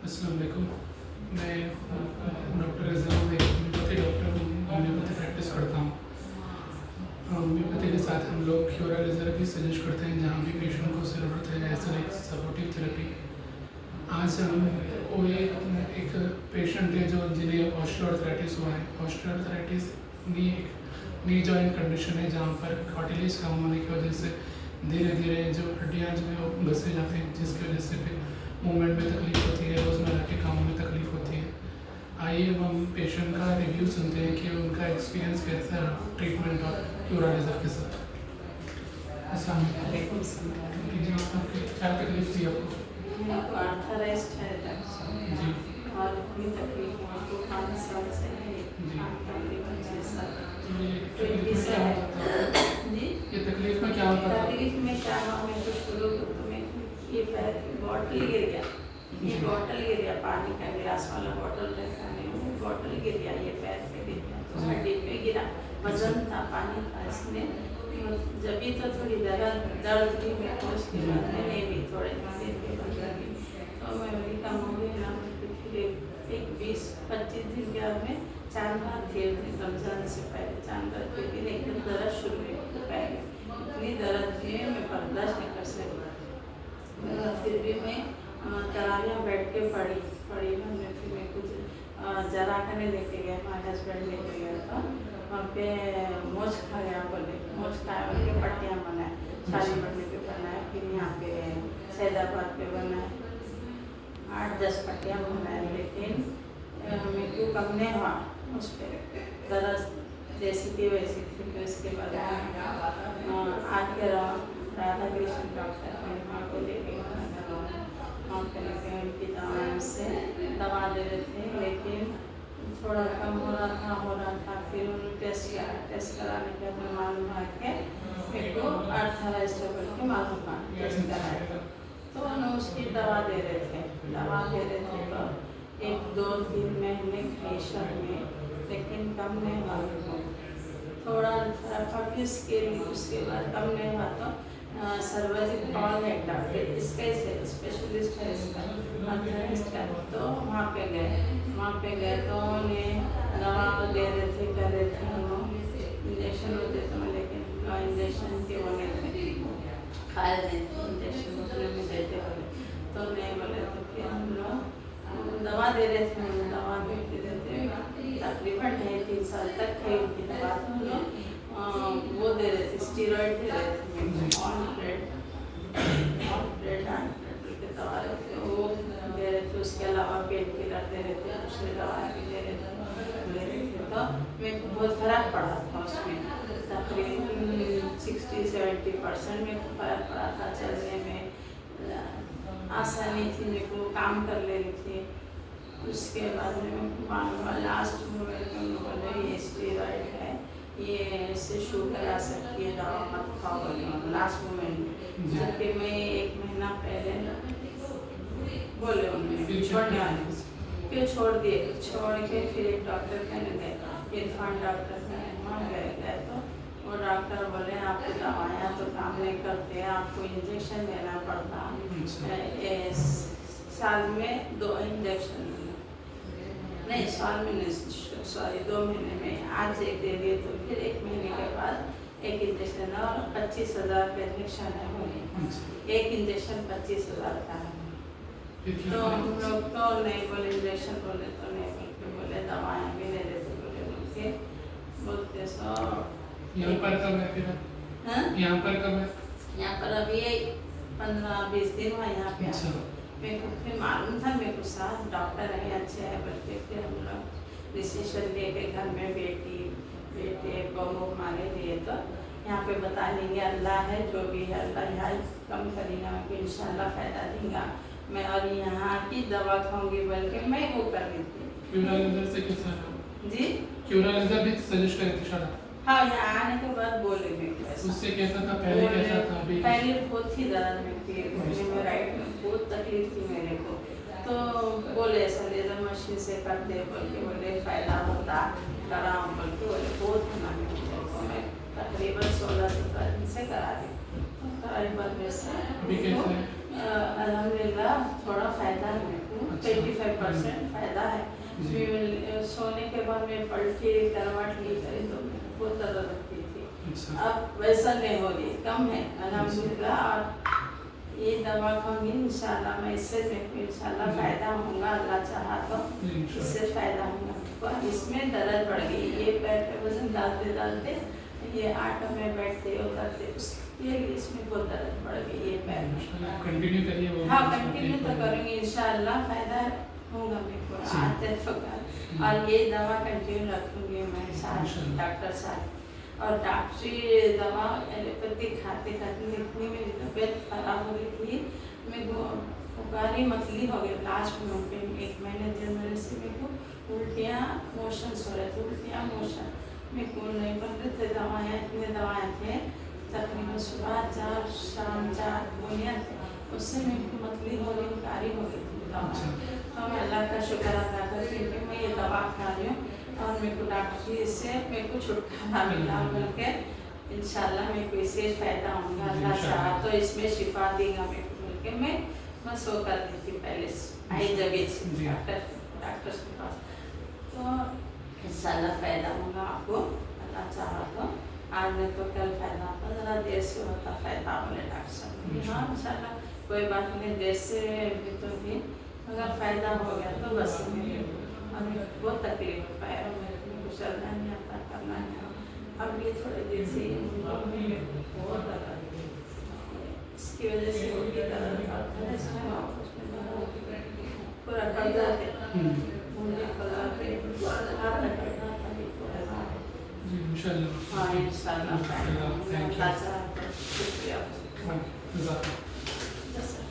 अस्सलाम वालेकुम। मैं डॉक्टर रज़ा हूँ, एक होम्योपैथी डॉक्टर हूँ, होम्योपैथी प्रैक्टिस करता हूँ। होम्योपैथी के साथ हम लोग क्यूरल थेरेपी सजेस्ट करते हैं जहाँ भी पेशेंट को ज़रूरत है, ऐसा लाइक सपोर्टिव थेरेपी। आज हम वो एक पेशेंट है जो जिन्हें ऑस्टियोआर्थराइटिस हुआ है। ऑस्टियोआर्थराइटिस नी जॉइंट कंडीशन है जहाँ पर कार्टिलेज कम होने की वजह से धीरे धीरे जो हड्डियाँ जो है वो घसे जाते हैं, जिसकी वजह से फिर मूवमेंट में तकलीफ होती है, रोज़मर्रा के कामों में तकलीफ होती है। आइए अब हम पेशेंट का रिव्यू सुनते हैं कि उनका एक्सपीरियंस कैसा रहा ट्रीटमेंट और क्यूरालिज़र के साथ। अस्सलाम वालेकुम। जी, आपकी क्या तकलीफ थी आपको? मेरे को आर्थराइटिस है जी और इतनी तकलीफ मुझको 5 साल से है। जी। तकरीबन 6 साल ये तो तकलीफ में क्या होता था? जी ये तकलीफ में क्या होता था? तकलीफ में क्या हुआ, मैं तो शुरू में ये पैर बॉटल गिर गया, ये बॉटल गिर गया, पानी का गिलास वाला बॉटल रहता है, वो बॉटल गिर गया, ये पैर पे गिर गया, तो हड्डी पे गिरा, वजन था पानी का, इसमें जब भी तो थोड़ी दर्द थी मेरे को, उसके बाद मैंने भी थोड़े दिन के बाद लगी तो मैं वही कम हो गई ना। फिर एक 20-25 दिन के बाद में चांद थे, रमजान से पहले चांद थे, फिर एकदम दर्द शुरू हुई पैर में, इतनी दर्द थी मैं बर्दाश्त नहीं कर सकती। फिर भी मैं तरावियाँ बैठ के पढ़ी मैंने, फिर मैं कुछ जरा करने लेके गया, हमारे हस्बैंड लेके गया था, वहाँ पे मोच खाया बोले, मोच खाया बोले के पट्टियाँ बनाए, शादी पट्टी पे बनाए, फिर यहाँ पे सैदाबाद पे बनाए, 8-10 पट्टियाँ बनाए, लेकिन मेरे को कम नहीं हुआ उस पर दर्द, जैसी थी वैसी थी। फिर उसके बाद आके राधा कृष्ण डॉक्टर वहाँ को लेके वहाँ पे लेके उनकी दवाओं से दवा दे रहे थे, लेकिन थोड़ा कम हो रहा था। फिर उन्होंने टेस्ट कराने के बाद मालूम हुआ कि मेरे को आर्थराइटिस बोल के मालूम हुआ, टेस्ट कराया तो उन्होंने उसकी दवा दे रहे थे तो 1-2-3 महीने फेशियल में, लेकिन कम नहीं हुआ, थोड़ा फर्क था। फिर उसके बाद कम नहीं हुआ तो सर्वाधिक कॉल है डॉक्टर, इसका स्पेशलिस्ट है, इसका आर्थराइटिस का, तो वहाँ पे गए तो उन्हें दवा दे रहे थे, कर रहे थे, इंजेक्शन होते थे, लेकिन इंजेक्शन के वो नहीं थे, खा रहे थे इंजेक्शन दूसरे में देते बोले तो नहीं बोले, तो फिर हम लोग दवा दे रहे थे, दवा देते तकरीबन 2.5-3 साल तक थे उनकी दवा, तो हम लोग वो दे रहे थे, स्टीरॉइड दे रहे थे, ऑन ब्रेड के दवा रहते वो दे रहे थे, उसके अलावा पेन किलर दे रहे थे, दूसरी दवाएँ भी दे रहे थे, तो मेरे को बहुत फ़र्क पड़ा था उसमें, तकरीबन 60-70% मेरे को फ़र्क पड़ा था, चलने में आसानी थी, मेरे को काम कर ले रही थी। उसके बाद में लास्ट मोमेंट में बोले ये स्टेरॉइड है, ये इससे शुगर आ सकती है, दवा मत खाओ बोले लास्ट मोमेंट में, जबकि मैं 1 महीना पहले बोले उन्होंने छोड़ने वाले, फिर छोड़ दिए, छोड़ के फिर एक डॉक्टर कहने गए, इरफान डॉक्टर कहने वहाँ गए तो वो डॉक्टर बोले आपकी दवाइयाँ तो काम नहीं करते, आपको इंजेक्शन देना पड़ता, साल में 2 इंजेक्शन, नहीं साल में नहीं, सॉरी 2 महीने में, आज एक दे दिए तो फिर 1 महीने के बाद एक इंजेक्शन है, और 25,000 का इंजेक्शन है बोले, एक इंजेक्शन 25,000 का है, तो हम लोग तो नहीं बोले, इंजेक्शन बोले तो नहीं बोले दवाएँ भी ले लेते बोले, बोलते सो यहाँ पर कब है फिर? यहाँ पर कब है? यहाँ पर अभी 15-20 दिन हुआ यहाँ पे। अच्छा। मेरे को फिर मालूम था, मेरे को साथ डॉक्टर है अच्छे है बल्कि, फिर हम लोग डिसीजन लेके घर में बेटे बहू हमारे लिए तो यहाँ पे बता देंगे, अल्लाह है जो भी है, अल्लाह यहाँ कम करेगा, मैं इंशाल्लाह फ़ायदा देगा मैं, और यहाँ की दवा खाऊंगी बल्कि मैं वो कर रही थी। क्यूरालिज़र से कैसा है? जी क्यूरालिज़र भी सजेस्ट करे थे शायद? हाँ, यहाँ आने के बाद बोले मेरे को उससे कैसा था पहले, कैसा था अभी? पहले बहुत ही दर्द में थी, में राइट में बहुत तकलीफ थी मेरे को, तो बोले ऐसा लेज़र मशीन से करते बोल के, बोले फ़ायदा होता कराऊँ बोल के, बोले बहुत होना, मैं तकरीबन 16-17 दिन से करा दी, तो कराने बाद में से अभी कैसा है? अल्हम्दुलिल्लाह थोड़ा फ़ायदा है मेरे को, 25 100% फायदा है। जी। सोने के बाद में पलटी करवट ली करी तो बहुत दर्द लगती थी। अच्छा। अब वैसा नहीं हो रही, कम है अल्हम्दुलिल्लाह। और ये दवा खाऊंगी इंशाल्लाह, मैं इससे मेरे को इंशाल्लाह फ़ायदा होगा, अल्लाह चाहा तो इससे फ़ायदा होगा। और इसमें दर्द बढ़ गई, ये पैर पे वजन डालते डालते ये आटो में बैठते उतरते उसके लिए इसमें बहुत दर्द बढ़ गई ये पैर में। कंटिन्यू करिए वो। हाँ कंटिन्यू तो करूँगी इंशाल्लाह, फ़ायदा होगा मेरे को जी। आते तो कर। और ये दवा कंटिन्यू रखूँगी मैं साथ इंशाल्लाह। डॉक्टर साथ। और डॉक्टरी दवा एलोपैथी खाते खाते इतनी मेरी तबीयत खराब हो गई थी, मेरे को उगारी मतली हो गई लास्ट में। 1 महीने 1.5 महीने से मेरे को उल्टियाँ मोशंस हो रहे थे, उल्टियाँ मोशन मेरे को नहीं बन रहे थे। दवाएँ इतने दवाएँ थे, तकरीबन सुबह 4 शाम 4 गोलियाँ थे, उससे मेरे को मतली हो गई, उगारी हो गई थी दवा। तो मैं अल्लाह का शुक्र अदा करती हूँ कि मैं ये दवा खा रही हूँ और मेरे को डॉक्टरी से मेरे को छुटकारा मिला बोल के इंशाल्लाह मेरे को इससे फ़ायदा होगा। अल्लाह चाहा तो इसमें शिफा देगा मेरे को बोल के मैं बस वो कर दी थी पहले से आई जगह से डॉक्टर के पास। तो इंशाल्लाह फ़ायदा होगा आपको, अल्लाह चाहा तो। आज नहीं तो कल फ़ायदा होता, ज़रा देर से होता फ़ायदा बोले डॉक्टर साहब। हाँ इंशाल्लाह कोई बात नहीं, देर से भी तो भी अगर फ़ायदा हो गया तो बस मेरे बहुत तकलीफ है पैरों में, चलना नहीं आता, करना नहीं आता। अब ये थोड़े दिन से बहुत दर्द, इसकी वजह से उल्टी दर्द पूरा कर जाते मुझे कराते हाथ रखना था। इंशाल्लाह। हाँ इंशाल्लाह।